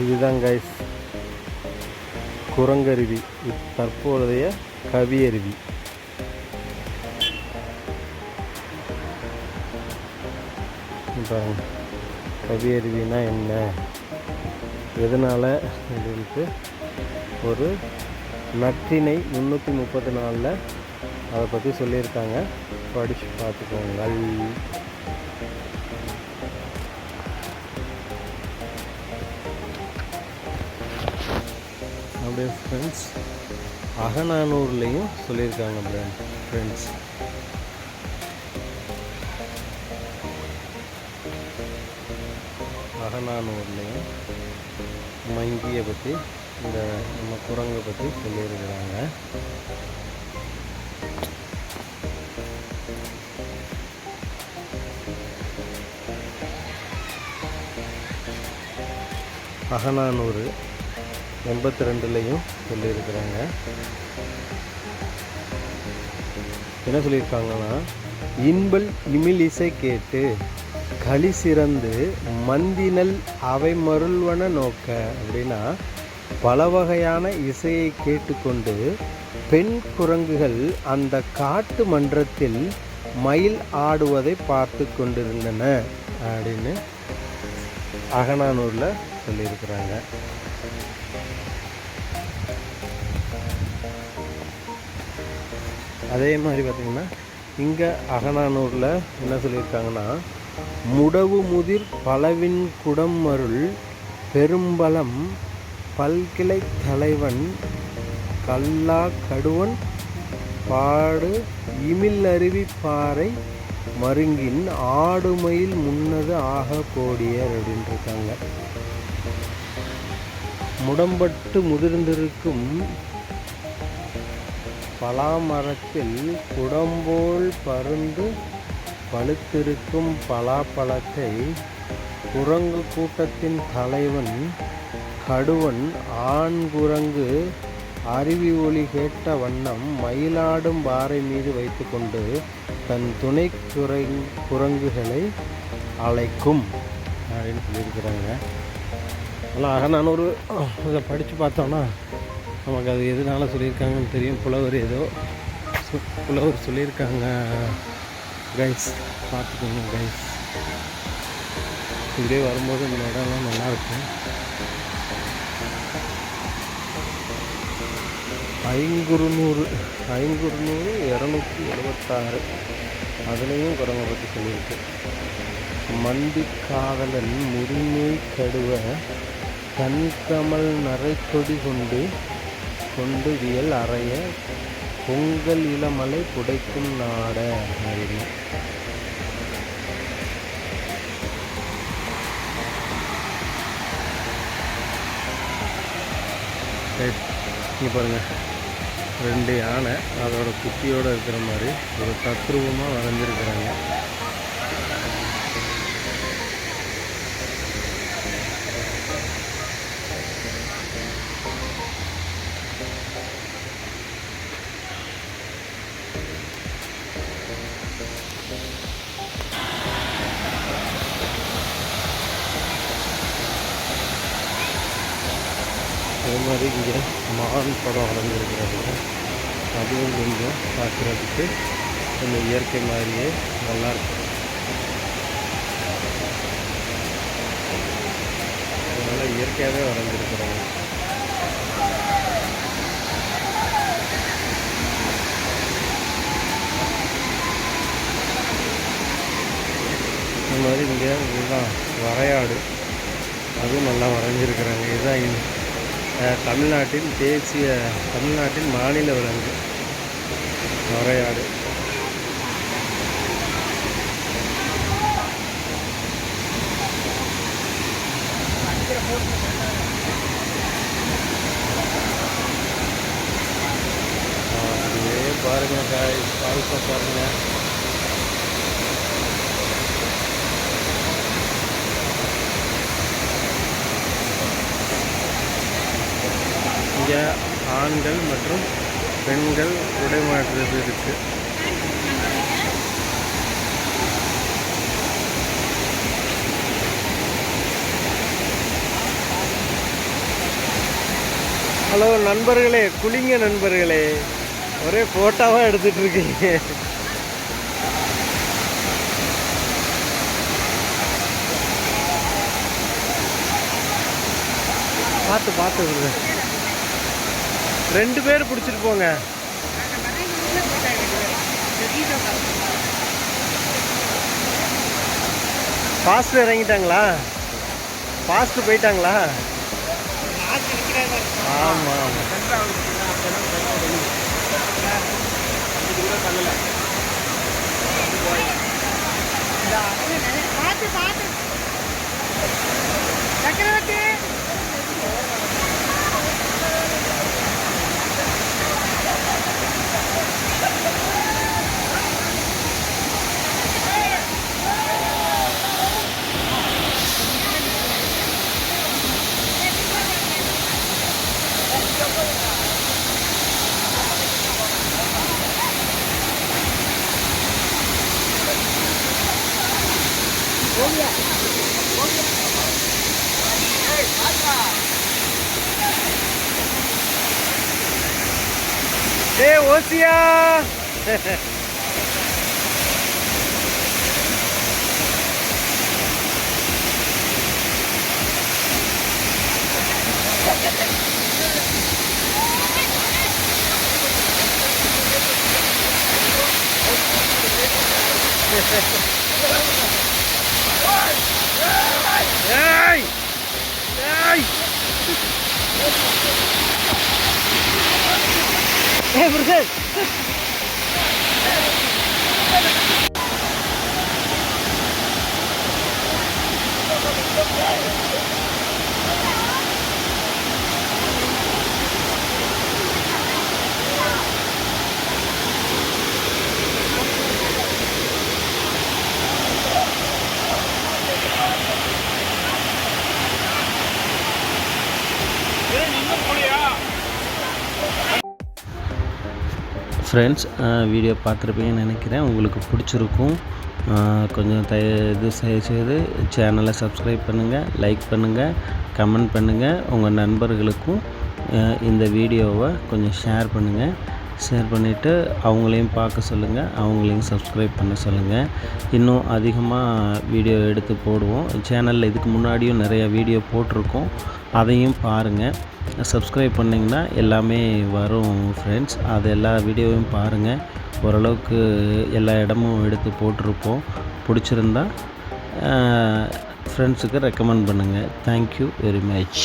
இதுதான் கைஸ் குரங்கருவி, தற்போதைய கவியருவி. பாருங்க, கவியருவினா என்ன, எதனால் அப்படின்ட்டு ஒரு நற்றிணை 334 அதை பற்றி சொல்லியிருக்காங்க. படித்து பார்த்துக்கோங்க. அப்படியே ஃப்ரெண்ட்ஸ் அகநானூர்லேயும் சொல்லியிருக்காங்க ஃப்ரெண்ட்ஸ். அகநானூர்லேயும் மங்கியை பற்றி, இந்த நம்ம குரங்கை பற்றி சொல்லியிருக்கிறாங்க. அகநானூறு 82லையும் சொல்லியிருக்கிறாங்க. என்ன சொல்லியிருக்காங்கன்னா, இன்பல் இமிழிசை கேட்டு களி சிறந்து மந்தினல் அவை மருள்வன நோக்க. அப்படின்னா, பல வகையான இசையை கேட்டுக்கொண்டு பெண் குரங்குகள் அந்த காட்டு மன்றத்தில் மயில் ஆடுவதை பார்த்து கொண்டிருந்தன அப்படின்னு அகநானூரில் சொல்லியிருக்கிறாங்க. அதே மாதிரி பார்த்திங்கன்னா இங்கே அகநானூரில் என்ன சொல்லியிருக்காங்கன்னா, முடவு முதிர் பலவின் குடமருள் பெரும்பலம் பல்கிளை தலைவன் கல்லா கடுவன் பாடு இமில் அருவி பாறை மருங்கின் ஆடுமயில் முன்னது ஆக கோடியர் அப்படின்னு இருக்காங்க. முடம்பட்டு முதிர்ந்திருக்கும் பலாமரத்தில் குடம்போல் பருந்து பழுத்திருக்கும் பலாப்பழத்தை குரங்கு கூட்டத்தின் தலைவன் கடுவன் ஆண் குரங்கு அருவி ஒளி கேட்ட வண்ணம் மயிலாடும் பாறை மீது வைத்து கொண்டு தன் துணை குரங்குகளை அழைக்கும் அப்படின்னு சொல்லியிருக்கிறாங்க. ஆனால் அகநானூறு இதை படித்து பார்த்தோன்னா நமக்கு அது எதனால சொல்லியிருக்காங்கன்னு தெரியும். புலவர் சொல்லியிருக்காங்க கைஸ், பார்த்துக்கோங்க கைஸ். இப்படியே வரும்போது இந்த இடம்லாம் நல்லாயிருக்கும். ஐங்குறுநூறு 276 அதுலேயும் குரங்கை பற்றி சொல்லியிருக்கு. மண்டி காதலன் முறிமை கடுவ கண்கமல் நரைத்தொடி கொண்டு வியல் அறைய பொங்கல் இளமலை புடைக்கும் நாட அப்படின்னு. இங்கே பாருங்கள், 2 யானை அதோட குட்டியோடு இருக்கிற மாதிரி ஒரு தத்ரூபமாக வரைஞ்சிருக்கிறாங்க. அதே மாதிரி இங்கே மான் படம் வரைஞ்சிருக்கிறாங்க. அதுவும் கொஞ்சம் பார்க்குறதுக்கு கொஞ்சம் இயற்கை மாதிரியே நல்லாயிருக்கும். அதனால் இயற்கையாகவே வரைஞ்சிருக்கிறாங்க. இந்த மாதிரி இங்கே இதுதான் வரையாடு, அதுவும் நல்லா வரைஞ்சிருக்கிறாங்க. இதுதான் தமிழ்நாட்டின் மாநில விலங்கு வரையாடு. அப்படியே பாருங்க ஃபால்ஸை பாருங்க. இங்கே ஆண்கள் மற்றும் பெண்கள் உடை மாற்றுறது இருக்குது. ஹலோ நண்பர்களே, குளிங்க நண்பர்களே, ஒரே ஃபோட்டோவாக எடுத்துகிட்டு இருக்கீங்க. பார்த்து பார்த்து விடுங்க. 2 பேர் பிடிச்சிட்டு போங்க. ஃபாஸ்ட்டு இறங்கிட்டாங்களா? ஃபாஸ்ட்டு போயிட்டாங்களா? ஆமாம் ஆமாம். Hey, Osia! Hey! Hey! Hey, brother! Friends, video பார்த்துருப்பீங்கன்னு நினைக்கிறேன். உங்களுக்கு பிடிச்சிருக்கும். கொஞ்சம் இது செய்து சேனலை சப்ஸ்கிரைப் பண்ணுங்கள், லைக் பண்ணுங்கள், கமெண்ட் பண்ணுங்கள். உங்கள் நண்பர்களுக்கும் இந்த வீடியோவை கொஞ்சம் ஷேர் பண்ணுங்கள். ஷேர் பண்ணிவிட்டு அவங்களையும் பார்க்க சொல்லுங்கள், அவங்களையும் சப்ஸ்கிரைப் பண்ண சொல்லுங்கள். இன்னும் அதிகமாக வீடியோ எடுத்து போடுவோம். சேனலில் இதுக்கு முன்னாடியும் நிறைய வீடியோ போட்டிருக்கோம், அதையும் பாருங்கள். சப்ஸ்கிரைப் பண்ணிங்கன்னா எல்லாமே வரும் ஃப்ரெண்ட்ஸ். அது எல்லா வீடியோவையும் பாருங்கள். ஓரளவுக்கு எல்லா இடமும் எடுத்து போட்டிருப்போம். பிடிச்சிருந்தா ஃப்ரெண்ட்ஸுக்கு ரெக்கமெண்ட் பண்ணுங்கள். Thank you very much.